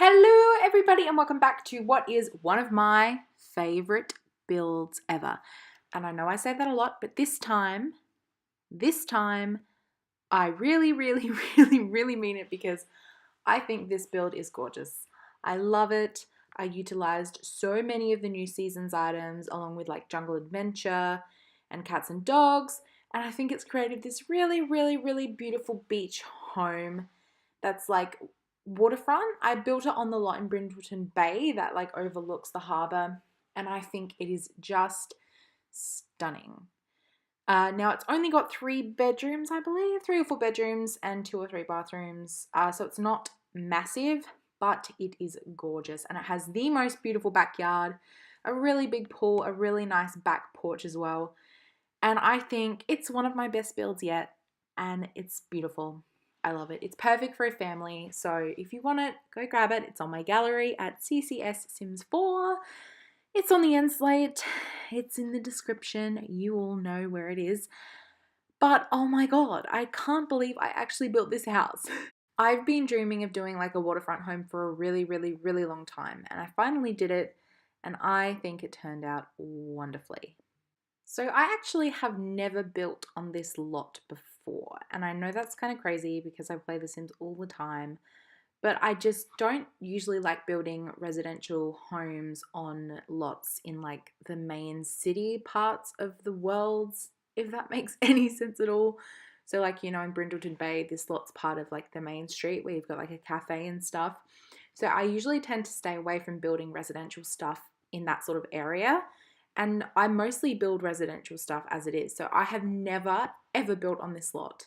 Hello everybody and welcome back to what is one of my favorite builds ever. And I know I say that a lot, but this time, I really mean it because I think this build is gorgeous. I love it. I utilized so many of the new season's items along with like Jungle Adventure and Cats and Dogs. And I think it's created this really beautiful beach home that's like waterfront. I built it on the lot in Brindleton Bay that like overlooks the harbour, and I think it is just stunning. Now it's only got 3 bedrooms, I believe, 3 or 4 bedrooms and 2 or 3 bathrooms. So it's not massive, but it is gorgeous, and it has the most beautiful backyard, a really big pool, a really nice back porch as well. And I think it's one of my best builds yet, and it's beautiful. I love it. It's perfect for a family. So if you want it, go grab it. It's on my gallery at CCS Sims 4. It's on the end slate. It's in the description. You all know where it is. But oh my god, I can't believe I actually built this house. I've been dreaming of doing like a waterfront home for a really long time, and I finally did it, and I think it turned out wonderfully. So I actually have never built on this lot before, and I know that's kind of crazy because I play The Sims all the time, but I just don't usually like building residential homes on lots in like the main city parts of the worlds, if that makes any sense at all. So like, you know, in Brindleton Bay, this lot's part of like the main street where you've got like a cafe and stuff. So I usually tend to stay away from building residential stuff in that sort of area. And I mostly build residential stuff as it is. So I have never ever built on this lot.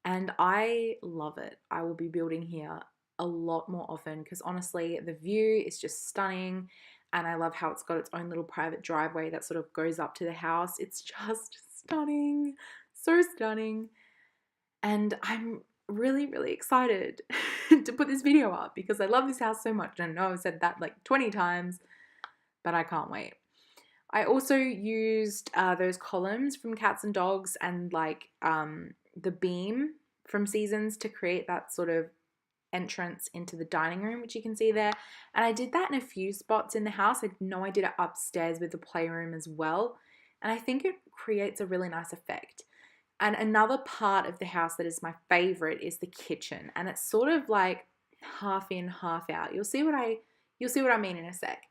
And I love it. I will be building here a lot more often because honestly, the view is just stunning. And I love how it's got its own little private driveway that sort of goes up to the house. It's just stunning. So stunning. And I'm really excited to put this video up because I love this house so much. I know I've said that like 20 times, but I can't wait. I also used those columns from Cats and Dogs and like the beam from Seasons to create that sort of entrance into the dining room, which you can see there. And I did that in a few spots in the house. I know I did it upstairs with the playroom as well. And I think it creates a really nice effect. And another part of the house that is my favorite is the kitchen. And it's sort of like half in, half out. You'll see what I mean in a sec.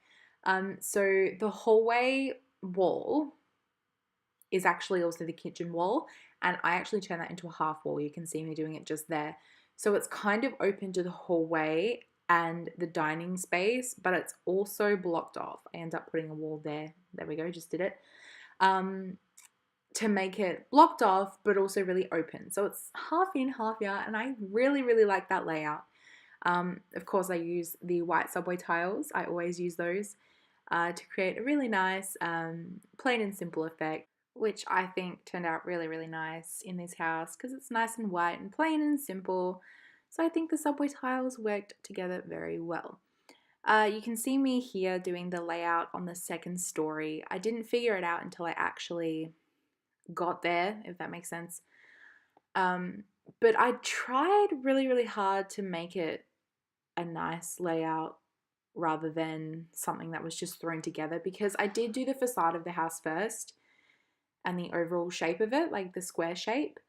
So the hallway wall is actually also the kitchen wall, and I actually turn that into a half wall. You can see me doing it just there. So it's kind of open to the hallway and the dining space, but it's also blocked off. I end up putting a wall there. There we go, just did it. To make it blocked off, but also really open. So it's half in, half out, and I really like that layout. Of course, I use the white subway tiles. I always use those to create a really nice plain and simple effect, which I think turned out really nice in this house because it's nice and white and plain and simple. So I think the subway tiles worked together very well. You can see me here doing the layout on the second story. I didn't figure it out until I actually got there, if that makes sense. But I tried really hard to make it a nice layout rather than something that was just thrown together, because I did do the facade of the house first and the overall shape of it, like the square shape.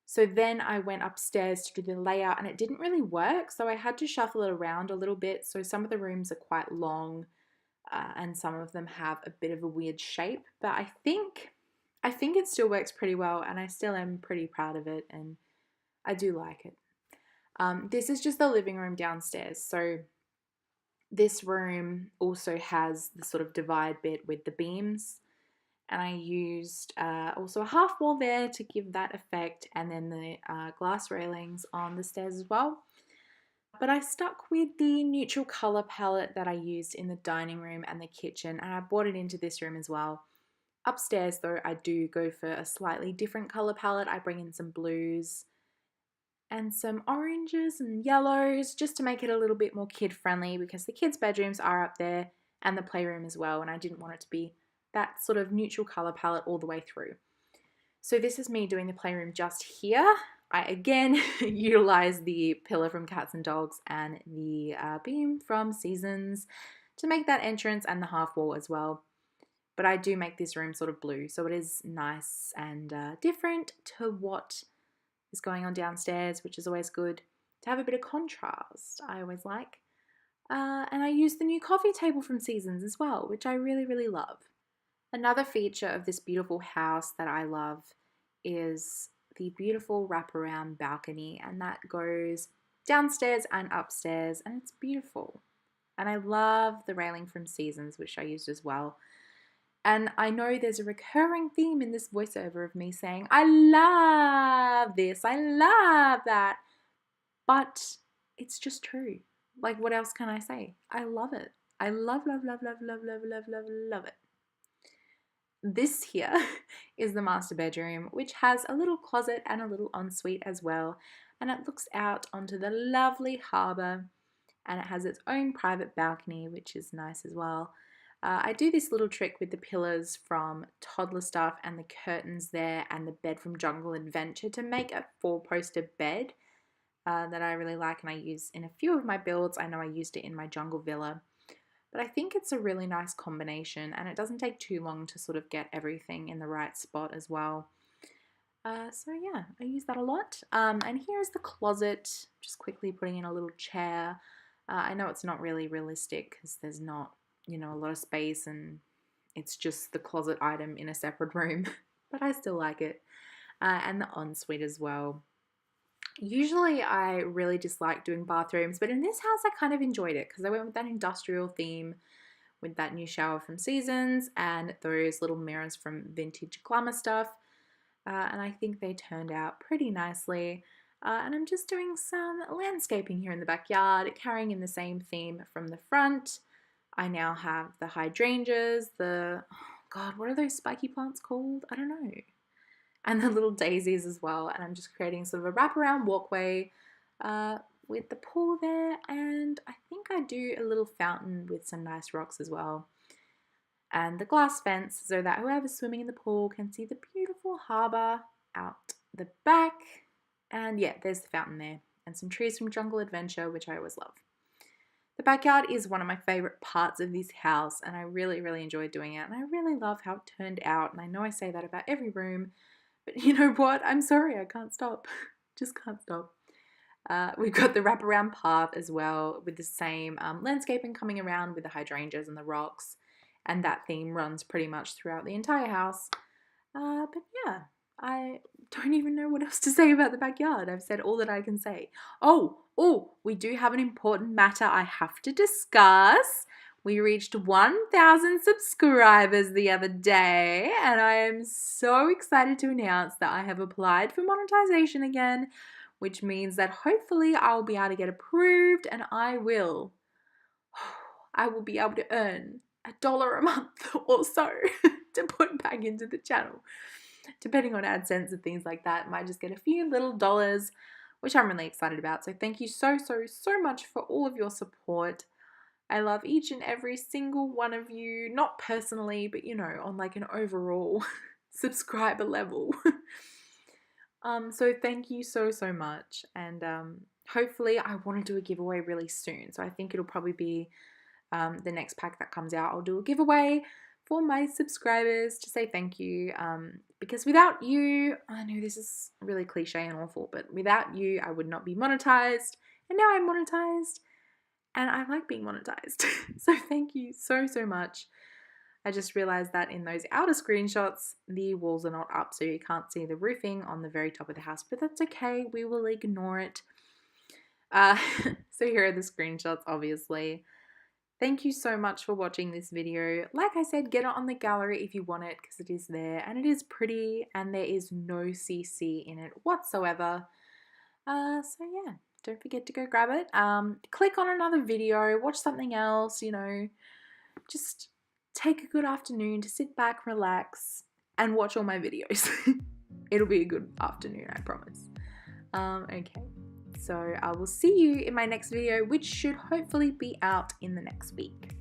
So then I went upstairs to do the layout and it didn't really work. So I had to shuffle it around a little bit. So some of the rooms are quite long and some of them have a bit of a weird shape. But I think it still works pretty well, and I still am pretty proud of it, and I do like it. This is just the living room downstairs. So this room also has the sort of divide bit with the beams, and I used also a half wall there to give that effect, and then the glass railings on the stairs as well. But I stuck with the neutral color palette that I used in the dining room and the kitchen, and I brought it into this room as well. Upstairs though, I do go for a slightly different color palette. I bring in some blues and some oranges and yellows just to make it a little bit more kid friendly, because the kids' bedrooms are up there and the playroom as well, and I didn't want it to be that sort of neutral color palette all the way through. So this is me doing the playroom just here. I again utilize the pillar from Cats and Dogs and the beam from Seasons to make that entrance and the half wall as well. But I do make this room sort of blue, so it is nice and different to what is going on downstairs, which is always good to have a bit of contrast. I always like. And I use the new coffee table from Seasons as well, which I really, really love. Another feature of this beautiful house that I love is the beautiful wraparound balcony, and that goes downstairs and upstairs, and it's beautiful. And I love the railing from Seasons, which I used as well. And I know there's a recurring theme in this voiceover of me saying, I love this, I love that. But it's just true. Like, what else can I say? I love it. I love, love, love, love, love, love, love, love, love it. This here is the master bedroom, which has a little closet and a little ensuite as well. And it looks out onto the lovely harbour, and it has its own private balcony, which is nice as well. I do this little trick with the pillars from Toddler Stuff and the curtains there and the bed from Jungle Adventure to make a 4-poster bed that I really like, and I use in a few of my builds. I know I used it in my Jungle Villa, but I think it's a really nice combination, and it doesn't take too long to sort of get everything in the right spot as well. So yeah, I use that a lot. And here's the closet, just quickly putting in a little chair. I know it's not really realistic because there's not, you know, a lot of space and it's just the closet item in a separate room, but I still like it. And the ensuite as well. Usually I really dislike doing bathrooms, but in this house I kind of enjoyed it because I went with that industrial theme with that new shower from Seasons and those little mirrors from Vintage Glamour Stuff. And I think they turned out pretty nicely. And I'm just doing some landscaping here in the backyard, carrying in the same theme from the front. I now have the hydrangeas, oh God, what are those spiky plants called? I don't know. And the little daisies as well. And I'm just creating sort of a wraparound walkway with the pool there. And I think I do a little fountain with some nice rocks as well. And the glass fence so that whoever's swimming in the pool can see the beautiful harbour out the back. And yeah, there's the fountain there. And some trees from Jungle Adventure, which I always love. The backyard is one of my favourite parts of this house, and I really, really enjoy doing it. And I really love how it turned out. And I know I say that about every room, but you know what? I'm sorry, I can't stop. Just can't stop. We've got the wraparound path as well with the same landscaping coming around with the hydrangeas and the rocks. And that theme runs pretty much throughout the entire house. But yeah, I don't even know what else to say about the backyard. I've said all that I can say. Oh, we do have an important matter I have to discuss. We reached 1,000 subscribers the other day, and I am so excited to announce that I have applied for monetization again, which means that hopefully I'll be able to get approved, and I will be able to earn $1 a month or so to put back into the channel. Depending on AdSense and things like that, might just get a few little dollars, which I'm really excited about. So thank you so much for all of your support. I love each and every single one of you, not personally, but you know, on like an overall subscriber level. So thank you so much. And hopefully I want to do a giveaway really soon. So I think it'll probably be the next pack that comes out. I'll do a giveaway for my subscribers to say thank you, because without you, I know this is really cliche and awful, but without you I would not be monetized, and now I'm monetized and I like being monetized. So thank you so much. I just realized that in those outer screenshots the walls are not up, so you can't see the roofing on the very top of the house, but that's okay, we will ignore it. So here are the screenshots, obviously. Thank you so much for watching this video. Like I said, get it on the gallery if you want it because it is there and it is pretty and there is no CC in it whatsoever. So yeah, don't forget to go grab it. Click on another video, watch something else, you know, just take a good afternoon to sit back, relax, and watch all my videos. It'll be a good afternoon, I promise. Okay. So I will see you in my next video, which should hopefully be out in the next week.